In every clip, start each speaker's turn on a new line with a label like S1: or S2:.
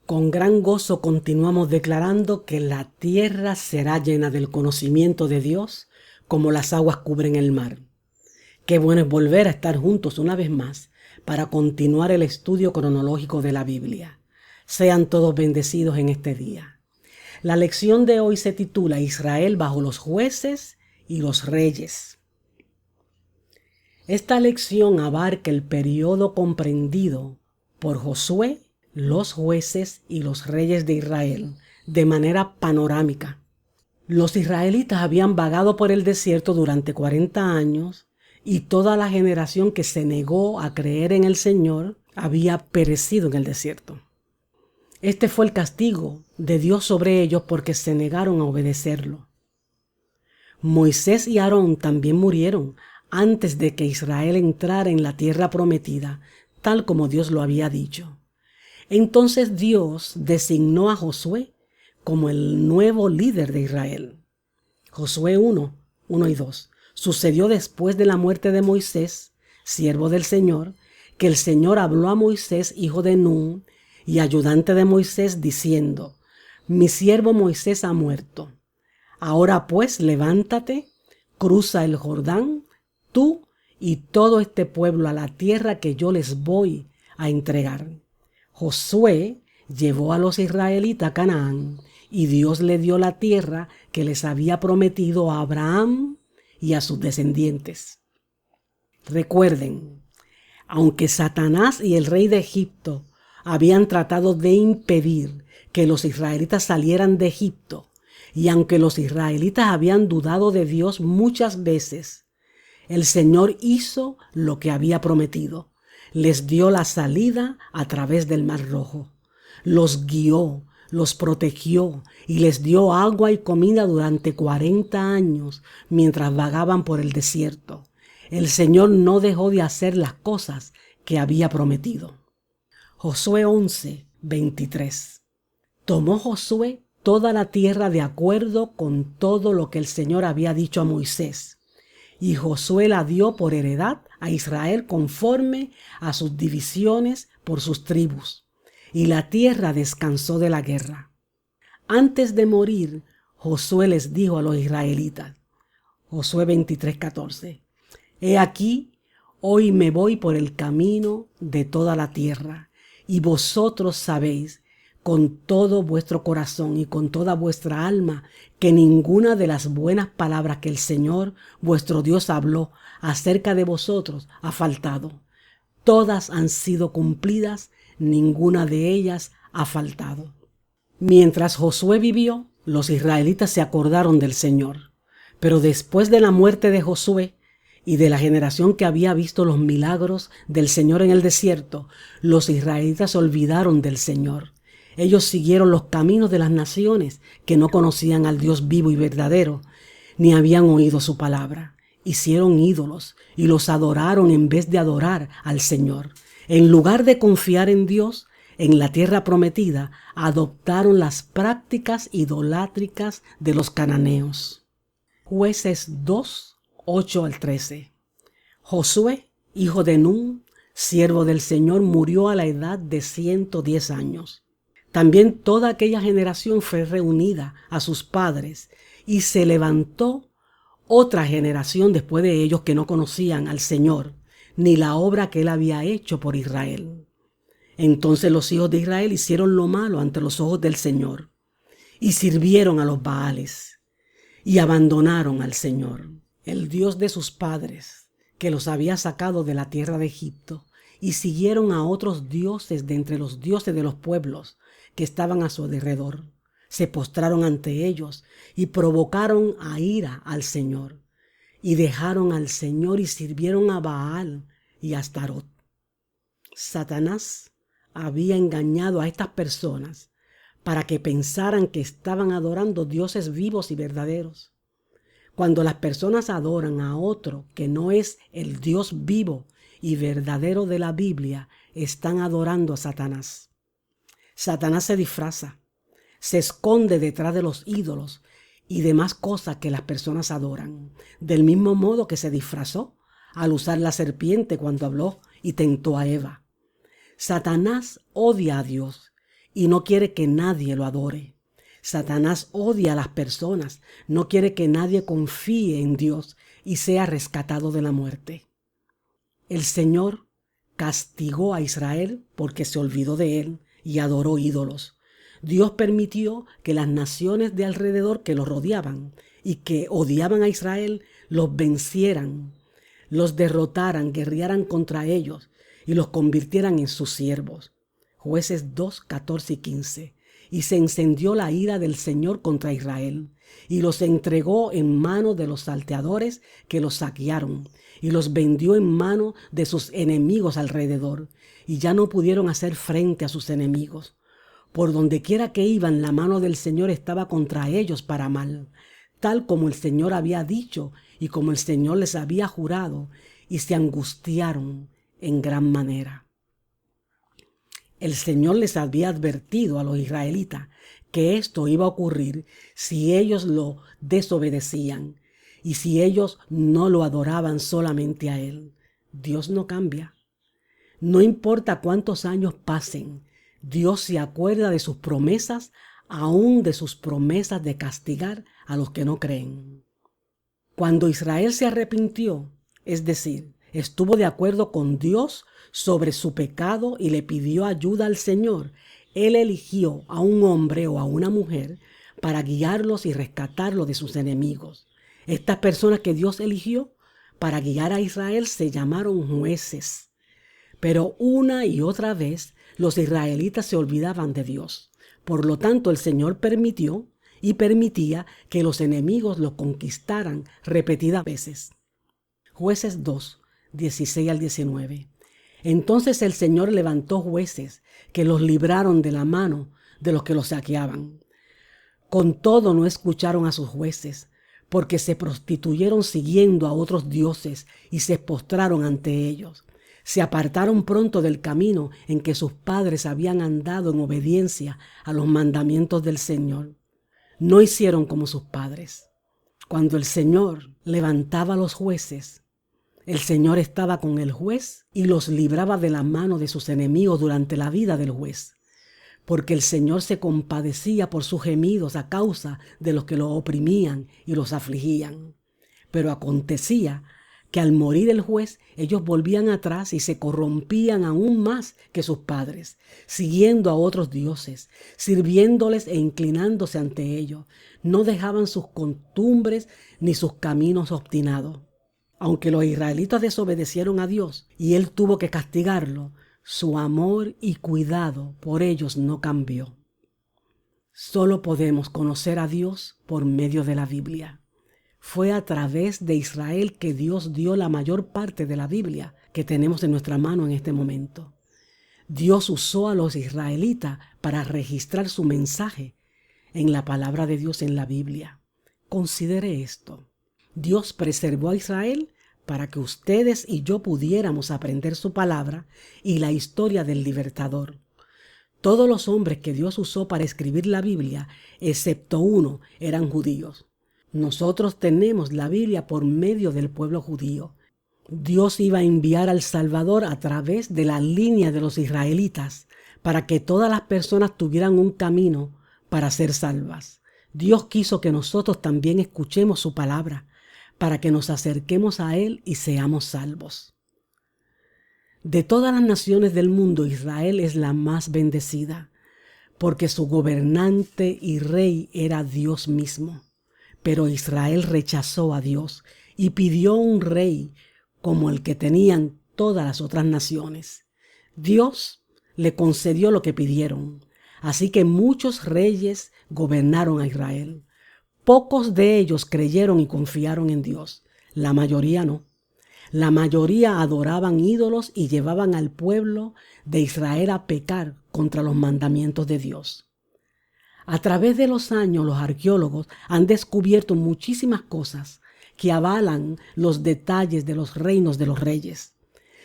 S1: Con gran gozo continuamos declarando que la tierra será llena del conocimiento de Dios como las aguas cubren el mar. Qué bueno es volver a estar juntos una vez más para continuar el estudio cronológico de la Biblia. Sean todos bendecidos en este día. La lección de hoy se titula Israel bajo los jueces y los reyes. Esta lección abarca el periodo comprendido por Josué, los jueces y los reyes de Israel de manera panorámica. Los israelitas habían vagado por el desierto durante 40 años y toda la generación que se negó a creer en el Señor había perecido en el desierto. Este fue el castigo de Dios sobre ellos porque se negaron a obedecerlo. Moisés y Aarón también murieron antes de que Israel entrara en la tierra prometida, tal como Dios lo había dicho. Entonces Dios designó a Josué como el nuevo líder de Israel. Josué 1 y 2. Sucedió después de la muerte de Moisés, siervo del Señor, que el Señor habló a Moisés, hijo de Nun, y ayudante de Moisés, diciendo: Mi siervo Moisés ha muerto. Ahora pues levántate, cruza el Jordán, tú y todo este pueblo a la tierra que yo les voy a entregar. Josué llevó a los israelitas a Canaán y Dios le dio la tierra que les había prometido a Abraham y a sus descendientes. Recuerden, aunque Satanás y el rey de Egipto habían tratado de impedir que los israelitas salieran de Egipto, y aunque los israelitas habían dudado de Dios muchas veces, el Señor hizo lo que había prometido. Les dio la salida a través del Mar Rojo. Los guió, los protegió y les dio agua y comida durante 40 años mientras vagaban por el desierto. El Señor no dejó de hacer las cosas que había prometido. Josué 11:23. Tomó Josué toda la tierra de acuerdo con todo lo que el Señor había dicho a Moisés. Y Josué la dio por heredad a Israel conforme a sus divisiones por sus tribus. Y la tierra descansó de la guerra. Antes de morir, Josué les dijo a los israelitas, Josué 23:14, He aquí, hoy me voy por el camino de toda la tierra, y vosotros sabéis con todo vuestro corazón y con toda vuestra alma que ninguna de las buenas palabras que el Señor vuestro Dios habló acerca de vosotros ha faltado. Todas han sido cumplidas, ninguna de ellas ha faltado. Mientras Josué vivió, los israelitas se acordaron del Señor. Pero después de la muerte de Josué y de la generación que había visto los milagros del Señor en el desierto, los israelitas se olvidaron del Señor. Ellos siguieron los caminos de las naciones que no conocían al Dios vivo y verdadero, ni habían oído su palabra. Hicieron ídolos y los adoraron en vez de adorar al Señor. En lugar de confiar en Dios, en la tierra prometida, adoptaron las prácticas idolátricas de los cananeos. Jueces 2:8-13. Josué, hijo de Nun, siervo del Señor, murió a la edad de 110 años. También toda aquella generación fue reunida a sus padres y se levantó otra generación después de ellos que no conocían al Señor, ni la obra que Él había hecho por Israel. Entonces los hijos de Israel hicieron lo malo ante los ojos del Señor y sirvieron a los Baales y abandonaron al Señor, el Dios de sus padres, que los había sacado de la tierra de Egipto, y siguieron a otros dioses de entre los dioses de los pueblos que estaban a su alrededor. Se postraron ante ellos y provocaron a ira al Señor, y dejaron al Señor y sirvieron a Baal y a Astarot. Satanás había engañado a estas personas para que pensaran que estaban adorando dioses vivos y verdaderos. Cuando las personas adoran a otro que no es el Dios vivo y verdadero de la Biblia, están adorando a Satanás. Satanás se disfraza, se esconde detrás de los ídolos y demás cosas que las personas adoran, del mismo modo que se disfrazó al usar la serpiente cuando habló y tentó a Eva. Satanás odia a Dios y no quiere que nadie lo adore. Satanás odia a las personas, no quiere que nadie confíe en Dios y sea rescatado de la muerte. El Señor castigó a Israel porque se olvidó de él y adoró ídolos. Dios permitió que las naciones de alrededor que los rodeaban y que odiaban a Israel los vencieran, los derrotaran, guerrearan contra ellos y los convirtieran en sus siervos. Jueces 2, 14 y 15. Y se encendió la ira del Señor contra Israel, y los entregó en manos de los salteadores que los saquearon, y los vendió en manos de sus enemigos alrededor, y ya no pudieron hacer frente a sus enemigos. Por donde quiera que iban, la mano del Señor estaba contra ellos para mal, tal como el Señor había dicho y como el Señor les había jurado, y se angustiaron en gran manera. El Señor les había advertido a los israelitas que esto iba a ocurrir si ellos lo desobedecían y si ellos no lo adoraban solamente a Él. Dios no cambia. No importa cuántos años pasen, Dios se acuerda de sus promesas, aún de sus promesas de castigar a los que no creen. Cuando Israel se arrepintió, es decir, estuvo de acuerdo con Dios sobre su pecado y le pidió ayuda al Señor, Él eligió a un hombre o a una mujer para guiarlos y rescatarlos de sus enemigos. Estas personas que Dios eligió para guiar a Israel se llamaron jueces. Pero una y otra vez los israelitas se olvidaban de Dios. Por lo tanto, el Señor permitió y permitía que los enemigos los conquistaran repetidas veces. Jueces 2, 16 al 19. Entonces el Señor levantó jueces que los libraron de la mano de los que los saqueaban. Con todo no escucharon a sus jueces, porque se prostituyeron siguiendo a otros dioses y se postraron ante ellos. Se apartaron pronto del camino en que sus padres habían andado en obediencia a los mandamientos del Señor. No hicieron como sus padres. Cuando el Señor levantaba a los jueces, el Señor estaba con el juez y los libraba de la mano de sus enemigos durante la vida del juez, porque el Señor se compadecía por sus gemidos a causa de los que los oprimían y los afligían. Pero acontecía que al morir el juez, ellos volvían atrás y se corrompían aún más que sus padres, siguiendo a otros dioses, sirviéndoles e inclinándose ante ellos. No dejaban sus costumbres ni sus caminos obstinados. Aunque los israelitas desobedecieron a Dios y Él tuvo que castigarlo, su amor y cuidado por ellos no cambió. Solo podemos conocer a Dios por medio de la Biblia. Fue a través de Israel que Dios dio la mayor parte de la Biblia que tenemos en nuestra mano en este momento. Dios usó a los israelitas para registrar su mensaje en la palabra de Dios en la Biblia. Considere esto. Dios preservó a Israel para que ustedes y yo pudiéramos aprender su palabra y la historia del libertador. Todos los hombres que Dios usó para escribir la Biblia, excepto uno, eran judíos. Nosotros tenemos la Biblia por medio del pueblo judío. Dios iba a enviar al Salvador a través de la línea de los israelitas para que todas las personas tuvieran un camino para ser salvas. Dios quiso que nosotros también escuchemos su palabra para que nos acerquemos a Él y seamos salvos. De todas las naciones del mundo, Israel es la más bendecida, porque su gobernante y rey era Dios mismo. Pero Israel rechazó a Dios y pidió un rey como el que tenían todas las otras naciones. Dios le concedió lo que pidieron, así que muchos reyes gobernaron a Israel. Pocos de ellos creyeron y confiaron en Dios. La mayoría no. La mayoría adoraban ídolos y llevaban al pueblo de Israel a pecar contra los mandamientos de Dios. A través de los años, los arqueólogos han descubierto muchísimas cosas que avalan los detalles de los reinos de los reyes.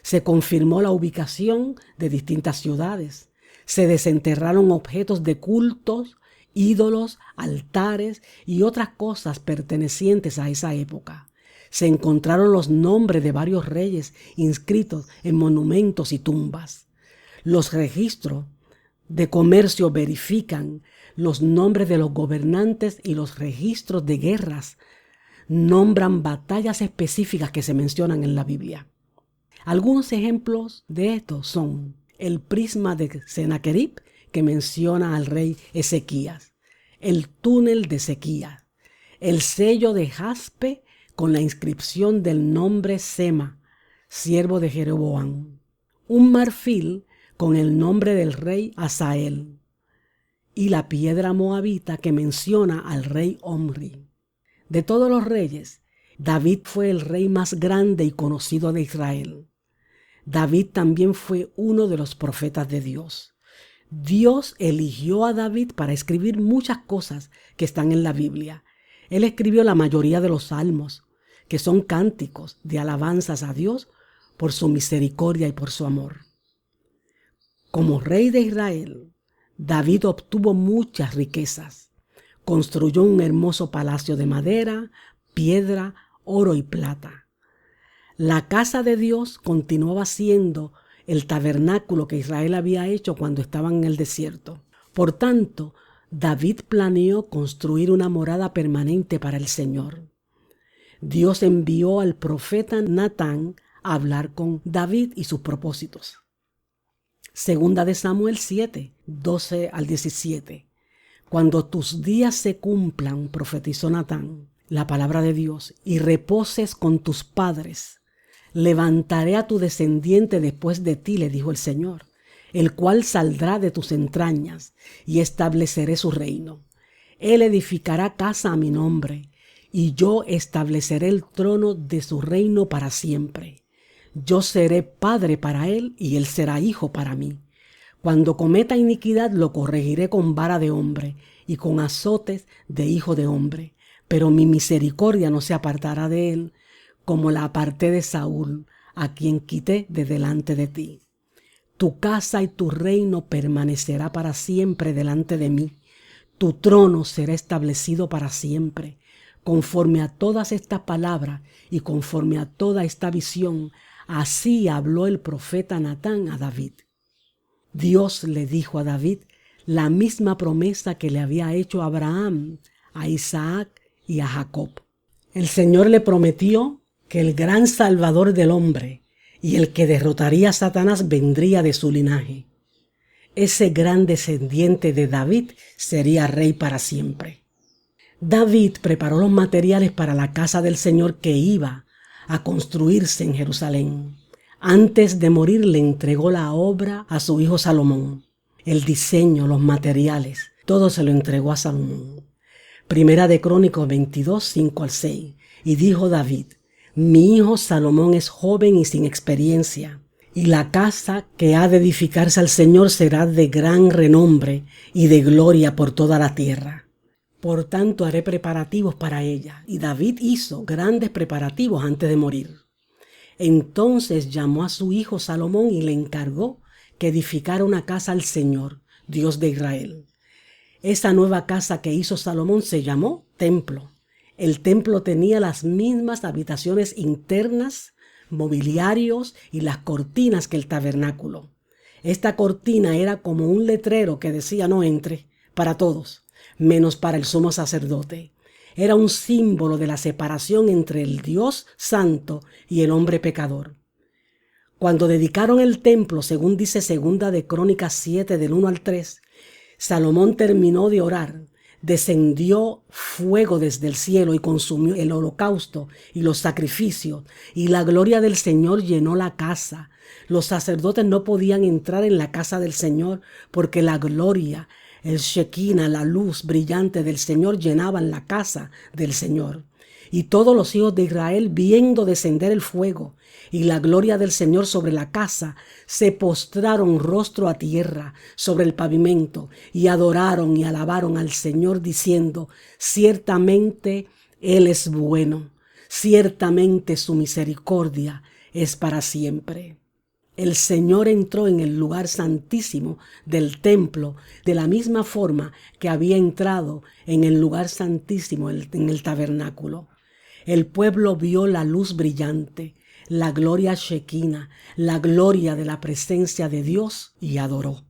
S1: Se confirmó la ubicación de distintas ciudades. Se desenterraron objetos de cultos, ídolos, altares y otras cosas pertenecientes a esa época. Se encontraron los nombres de varios reyes inscritos en monumentos y tumbas. Los registros de comercio verifican los nombres de los gobernantes y los registros de guerras nombran batallas específicas que se mencionan en la Biblia. Algunos ejemplos de esto son el prisma de Sennacherib, que menciona al rey Ezequías, el túnel de Ezequías, el sello de jaspe con la inscripción del nombre Sema, siervo de Jeroboam, un marfil con el nombre del rey Hazael y la piedra moabita que menciona al rey Omri. De todos los reyes, David fue el rey más grande y conocido de Israel. David también fue uno de los profetas de Dios. Dios eligió a David para escribir muchas cosas que están en la Biblia. Él escribió la mayoría de los salmos, que son cánticos de alabanzas a Dios por su misericordia y por su amor. Como rey de Israel, David obtuvo muchas riquezas. Construyó un hermoso palacio de madera, piedra, oro y plata. La casa de Dios continuaba siendo el tabernáculo que Israel había hecho cuando estaban en el desierto. Por tanto, David planeó construir una morada permanente para el Señor. Dios envió al profeta Natán a hablar con David y sus propósitos. Segunda de Samuel 7, 12 al 17. Cuando tus días se cumplan, profetizó Natán, la palabra de Dios, y reposes con tus padres, levantaré a tu descendiente después de ti, le dijo el Señor, el cual saldrá de tus entrañas, y estableceré su reino. Él edificará casa a mi nombre, y yo estableceré el trono de su reino para siempre. Yo seré padre para él, y él será hijo para mí. Cuando cometa iniquidad, lo corregiré con vara de hombre, y con azotes de hijo de hombre. Pero mi misericordia no se apartará de él, como la aparté de Saúl, a quien quité de delante de ti. Tu casa y tu reino permanecerá para siempre delante de mí. Tu trono será establecido para siempre. Conforme a todas estas palabras y conforme a toda esta visión, así habló el profeta Natán a David. Dios le dijo a David la misma promesa que le había hecho a Abraham, a Isaac y a Jacob. El Señor le prometió que el gran Salvador del hombre y el que derrotaría a Satanás vendría de su linaje. Ese gran descendiente de David sería rey para siempre. David preparó los materiales para la casa del Señor que iba a construirse en Jerusalén. Antes de morir le entregó la obra a su hijo Salomón. El diseño, los materiales, todo se lo entregó a Salomón. Primera de Crónicos 22, 5 al 6. Y dijo David: mi hijo Salomón es joven y sin experiencia, y la casa que ha de edificarse al Señor será de gran renombre y de gloria por toda la tierra. Por tanto haré preparativos para ella. Y David hizo grandes preparativos antes de morir. Entonces llamó a su hijo Salomón y le encargó que edificara una casa al Señor, Dios de Israel. Esa nueva casa que hizo Salomón se llamó templo. El templo tenía las mismas habitaciones internas, mobiliarios y las cortinas que el tabernáculo. Esta cortina era como un letrero que decía no entre, para todos, menos para el sumo sacerdote. Era un símbolo de la separación entre el Dios santo y el hombre pecador. Cuando dedicaron el templo, según dice Segunda de Crónicas 7, del 1 al 3, Salomón terminó de orar. Descendió fuego desde el cielo y consumió el holocausto y los sacrificios, y la gloria del Señor llenó la casa. Los sacerdotes no podían entrar en la casa del Señor porque la gloria, el Shekinah, la luz brillante del Señor llenaban la casa del Señor. Y todos los hijos de Israel, viendo descender el fuego y la gloria del Señor sobre la casa, se postraron rostro a tierra sobre el pavimento y adoraron y alabaron al Señor diciendo: ciertamente Él es bueno, ciertamente su misericordia es para siempre. El Señor entró en el lugar santísimo del templo de la misma forma que había entrado en el lugar santísimo en el tabernáculo. El pueblo vio la luz brillante, la gloria Shekinah, la gloria de la presencia de Dios, y adoró.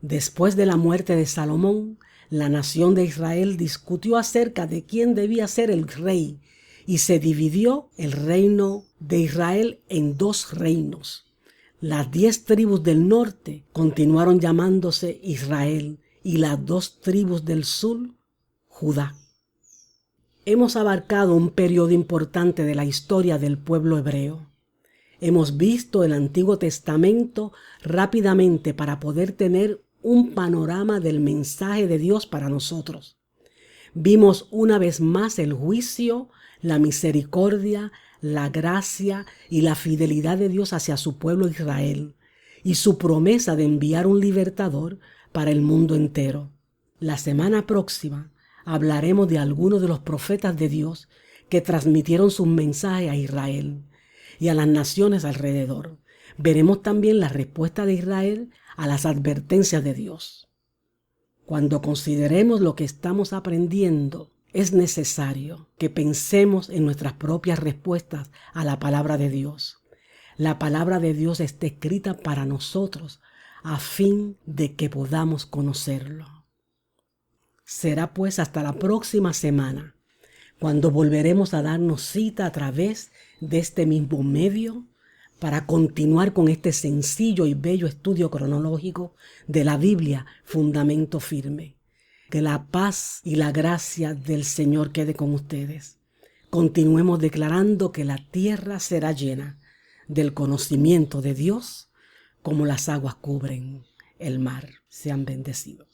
S1: Después de la muerte de Salomón, la nación de Israel discutió acerca de quién debía ser el rey y se dividió el reino de Israel en 2 reinos. Las 10 tribus del norte continuaron llamándose Israel y las 2 tribus del sur, Judá. Hemos abarcado un periodo importante de la historia del pueblo hebreo. Hemos visto el Antiguo Testamento rápidamente para poder tener un panorama del mensaje de Dios para nosotros. Vimos una vez más el juicio, la misericordia, la gracia y la fidelidad de Dios hacia su pueblo Israel y su promesa de enviar un libertador para el mundo entero. La semana próxima hablaremos de algunos de los profetas de Dios que transmitieron sus mensajes a Israel y a las naciones alrededor. Veremos también la respuesta de Israel a las advertencias de Dios. Cuando consideremos lo que estamos aprendiendo, es necesario que pensemos en nuestras propias respuestas a la palabra de Dios. La palabra de Dios está escrita para nosotros a fin de que podamos conocerlo. Será pues hasta la próxima semana, cuando volveremos a darnos cita a través de este mismo medio para continuar con este sencillo y bello estudio cronológico de la Biblia, Fundamento Firme. Que la paz y la gracia del Señor quede con ustedes. Continuemos declarando que la tierra será llena del conocimiento de Dios como las aguas cubren el mar. Sean bendecidos.